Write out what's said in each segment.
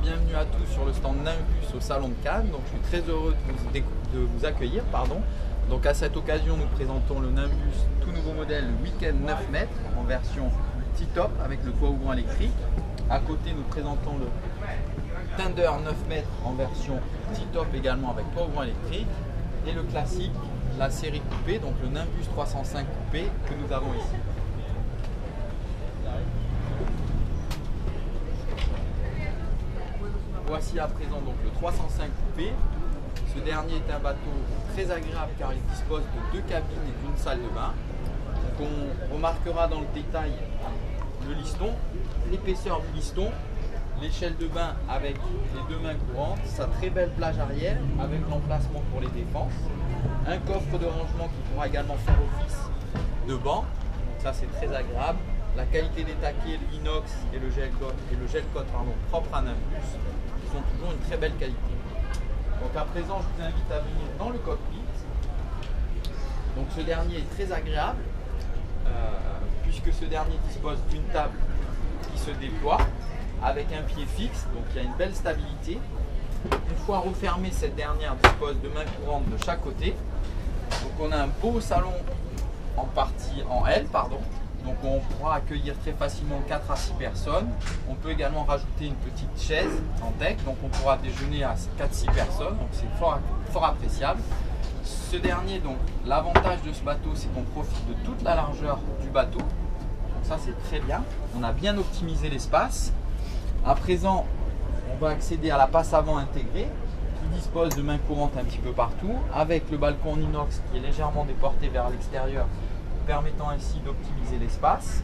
bienvenue à tous sur le stand Nimbus au Salon de Cannes. Donc, je suis très heureux de vous accueillir. Donc, à cette occasion, nous présentons le Nimbus tout nouveau modèle Weekend 9 mètres en version T-Top avec le toit ouvrant électrique. À côté, nous présentons le Thunder 9 mètres en version T-Top également avec toit ouvrant électrique. Et le classique, la série coupée, donc le Nimbus 305 coupé que nous avons ici. Voici à présent donc le 305 coupé. Ce dernier est un bateau très agréable car il dispose de 2 cabines et d'une salle de bain. Donc on remarquera dans le détail le liston, l'épaisseur du liston, l'échelle de bain avec les 2 mains courantes, sa très belle plage arrière avec l'emplacement pour les défenses, un coffre de rangement qui pourra également faire office de banc. Donc ça c'est très agréable. La qualité des taquets, l'inox et le gel coat propre à Nimbus sont toujours une très belle qualité. Donc à présent, je vous invite à venir dans le cockpit. Donc ce dernier est très agréable puisque ce dernier dispose d'une table qui se déploie avec un pied fixe, donc il y a une belle stabilité. Une fois refermée, cette dernière dispose de mains courantes de chaque côté. Donc on a un beau salon en L, donc on pourra accueillir très facilement 4 à 6 personnes. On peut également rajouter une petite chaise en deck, donc on pourra déjeuner à 4-6 personnes, donc c'est fort appréciable. Ce dernier, donc l'avantage de ce bateau, c'est qu'on profite de toute la largeur du bateau, donc ça c'est très bien. On a bien optimisé l'espace. À présent, on va accéder à la passe avant intégrée qui dispose de mains courantes un petit peu partout, avec le balcon en inox qui est légèrement déporté vers l'extérieur, permettant ainsi d'optimiser l'espace.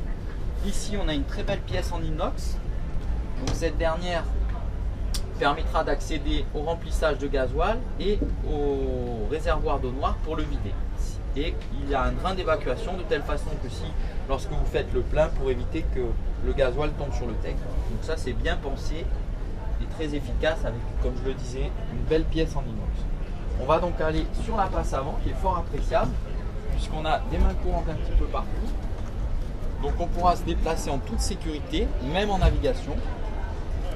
Ici, on a une très belle pièce en inox. Donc, cette dernière permettra d'accéder au remplissage de gasoil et au réservoir d'eau noire pour le vider. Et il y a un drain d'évacuation de telle façon que si, lorsque vous faites le plein, pour éviter que le gasoil tombe sur le deck. Donc ça, c'est bien pensé et très efficace avec, comme je le disais, une belle pièce en inox. On va donc aller sur la passe avant qui est fort appréciable, puisqu'on a des mains courantes un petit peu partout. Donc on pourra se déplacer en toute sécurité, même en navigation.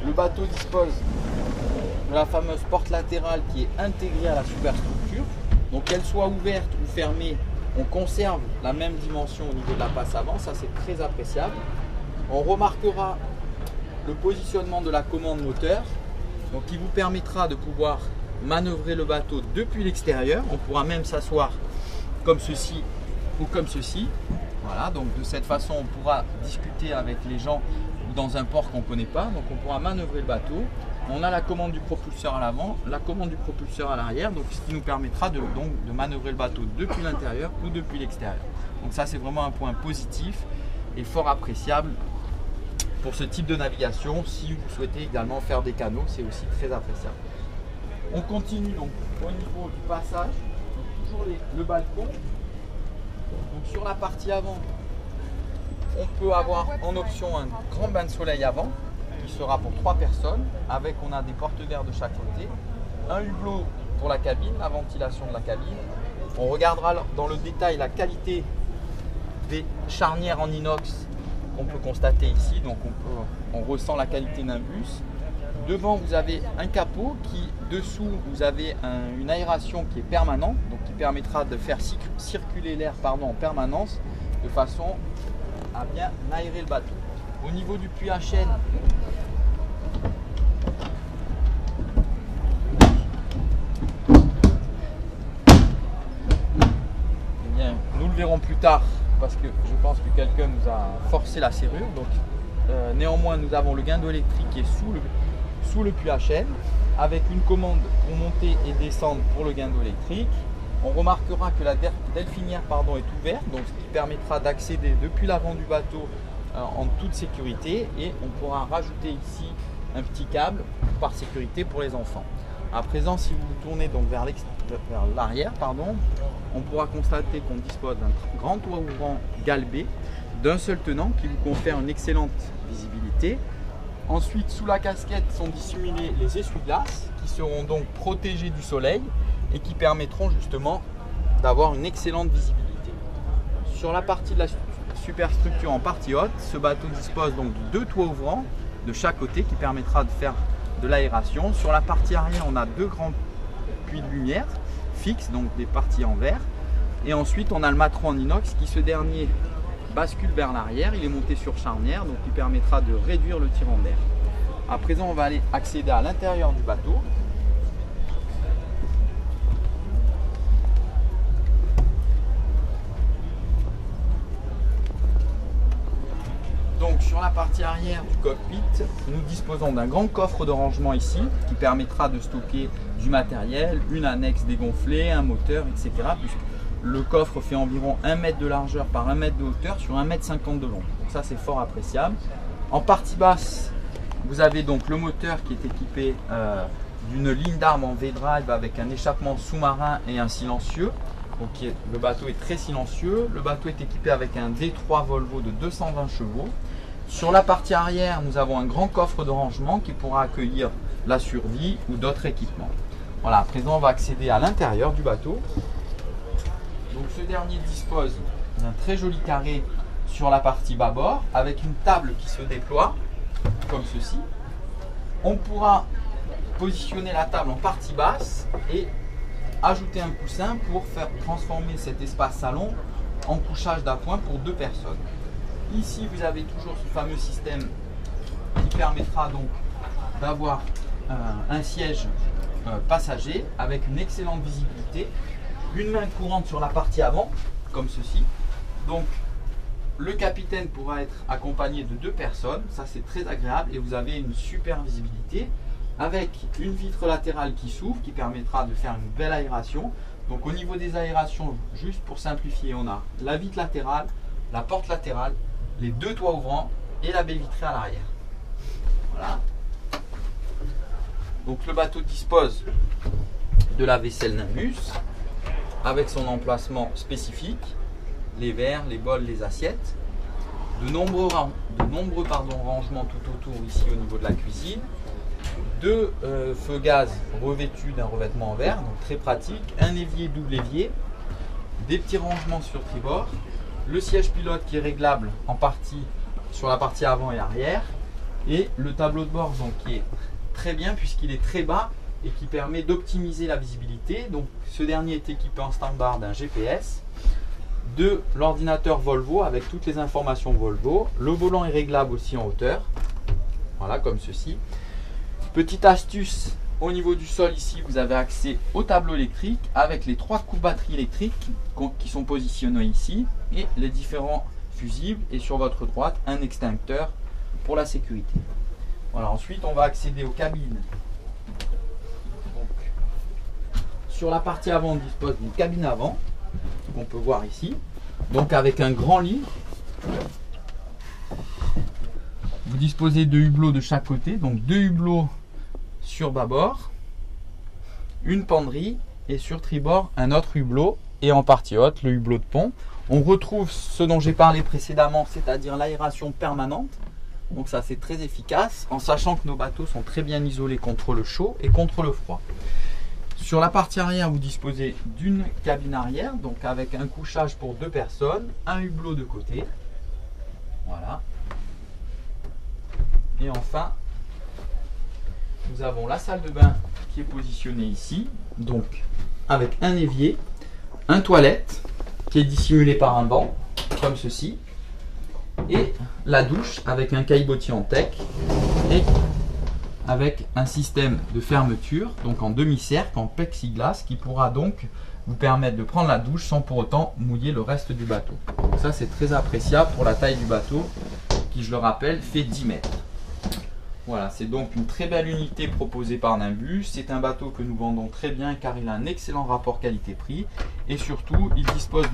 Le bateau dispose de la fameuse porte latérale qui est intégrée à la superstructure. Donc qu'elle soit ouverte ou fermée, on conserve la même dimension au niveau de la passe avant, ça c'est très appréciable. On remarquera le positionnement de la commande moteur, donc qui vous permettra de pouvoir manœuvrer le bateau depuis l'extérieur. On pourra même s'asseoir comme ceci ou comme ceci. Voilà, donc de cette façon on pourra discuter avec les gens ou dans un port qu'on ne connaît pas, donc on pourra manœuvrer le bateau. On a la commande du propulseur à l'avant, la commande du propulseur à l'arrière, donc ce qui nous permettra de manœuvrer le bateau depuis l'intérieur ou depuis l'extérieur. Donc ça c'est vraiment un point positif et fort appréciable pour ce type de navigation. Si vous souhaitez également faire des canaux, c'est aussi très appréciable. On continue donc au niveau du passage. Toujours le balcon. Donc sur la partie avant, on peut avoir en option un grand bain de soleil avant qui sera pour 3 personnes. On a des porte-verres de chaque côté, un hublot pour la cabine, la ventilation de la cabine. On regardera dans le détail la qualité des charnières en inox qu'on peut constater ici. Donc on ressent la qualité Nimbus. Devant, vous avez un capot qui, dessous, vous avez une aération qui est permanente, donc qui permettra de faire circuler l'air en permanence, de façon à bien aérer le bateau. Au niveau du puits à chaîne, eh bien, nous le verrons plus tard, parce que je pense que quelqu'un nous a forcé la serrure. Donc, néanmoins, nous avons le guindeau électrique qui est sous le puits à chaîne, avec une commande pour monter et descendre pour le guindeau électrique. On remarquera que la delphinière est ouverte, donc ce qui permettra d'accéder depuis l'avant du bateau en toute sécurité, et on pourra rajouter ici un petit câble par sécurité pour les enfants. À présent, si vous vous tournez donc vers l'arrière, on pourra constater qu'on dispose d'un grand toit ouvrant galbé, d'un seul tenant qui vous confère une excellente visibilité. Ensuite, sous la casquette sont dissimulés les essuie-glaces qui seront donc protégés du soleil et qui permettront justement d'avoir une excellente visibilité. Sur la partie de la superstructure en partie haute, ce bateau dispose donc de 2 toits ouvrants de chaque côté qui permettra de faire de l'aération. Sur la partie arrière, on a deux grands puits de lumière fixes, donc des parties en verre. Et ensuite, on a le mâtron en inox qui, ce dernier, bascule vers l'arrière. Il est monté sur charnière, donc il permettra de réduire le tirant d'air. À présent, on va aller accéder à l'intérieur du bateau. Donc sur la partie arrière du cockpit, nous disposons d'un grand coffre de rangement ici qui permettra de stocker du matériel, une annexe dégonflée, un moteur, etc. Puisque le coffre fait environ 1 mètre de largeur par 1 mètre de hauteur sur 1,50 m de long. Donc ça, c'est fort appréciable. En partie basse, vous avez donc le moteur qui est équipé d'une ligne d'armes en V-Drive avec un échappement sous-marin et un silencieux. Donc le bateau est très silencieux. Le bateau est équipé avec un D3 Volvo de 220 chevaux. Sur la partie arrière, nous avons un grand coffre de rangement qui pourra accueillir la survie ou d'autres équipements. Voilà, à présent on va accéder à l'intérieur du bateau. Donc ce dernier dispose d'un très joli carré sur la partie bâbord avec une table qui se déploie comme ceci. On pourra positionner la table en partie basse et ajouter un coussin pour faire transformer cet espace salon en couchage d'appoint pour 2 personnes. Ici, vous avez toujours ce fameux système qui permettra donc d'avoir un siège passager avec une excellente visibilité, une main courante sur la partie avant, comme ceci. Donc, le capitaine pourra être accompagné de 2 personnes, ça c'est très agréable et vous avez une super visibilité avec une vitre latérale qui s'ouvre, qui permettra de faire une belle aération. Donc au niveau des aérations, juste pour simplifier, on a la vitre latérale, la porte latérale, les 2 toits ouvrants et la baie vitrée à l'arrière. Voilà. Donc le bateau dispose de la vaisselle Nimbus avec son emplacement spécifique, les verres, les bols, les assiettes, de nombreux rangements tout autour ici au niveau de la cuisine, 2 feux gaz revêtus d'un revêtement en verre, donc très pratique, un évier double évier, des petits rangements sur tribord, le siège pilote qui est réglable en partie sur la partie avant et arrière, et le tableau de bord donc, qui est très bien puisqu'il est très bas et qui permet d'optimiser la visibilité. Donc ce dernier est équipé en standard d'un GPS, de l'ordinateur Volvo avec toutes les informations Volvo. Le volant est réglable aussi en hauteur, voilà comme ceci. Petite astuce, au niveau du sol ici, vous avez accès au tableau électrique avec les 3 coups de batterie électrique qui sont positionnés ici et les différents fusibles, et sur votre droite un extincteur pour la sécurité. Voilà, ensuite on va accéder aux cabines. Donc, sur la partie avant, on dispose d'une cabine avant qu'on peut voir ici, donc avec un grand lit. Vous disposez de hublots de chaque côté, donc 2 hublots sur bâbord, une penderie, et sur tribord un autre hublot, et en partie haute le hublot de pont. On retrouve ce dont j'ai parlé précédemment, c'est-à-dire l'aération permanente. Donc ça c'est très efficace, en sachant que nos bateaux sont très bien isolés contre le chaud et contre le froid. Sur la partie arrière, vous disposez d'une cabine arrière, donc avec un couchage pour 2 personnes, un hublot de côté. Voilà. Et enfin, nous avons la salle de bain qui est positionnée ici, donc avec un évier, un toilette qui est dissimulé par un banc, comme ceci, et la douche avec un caillebotier en teck et avec un système de fermeture, donc en demi-cercle, en plexiglas, qui pourra donc vous permettre de prendre la douche sans pour autant mouiller le reste du bateau. Donc ça c'est très appréciable pour la taille du bateau qui, je le rappelle, fait 10 mètres. Voilà, c'est donc une très belle unité proposée par Nimbus. C'est un bateau que nous vendons très bien car il a un excellent rapport qualité-prix et surtout il dispose d'une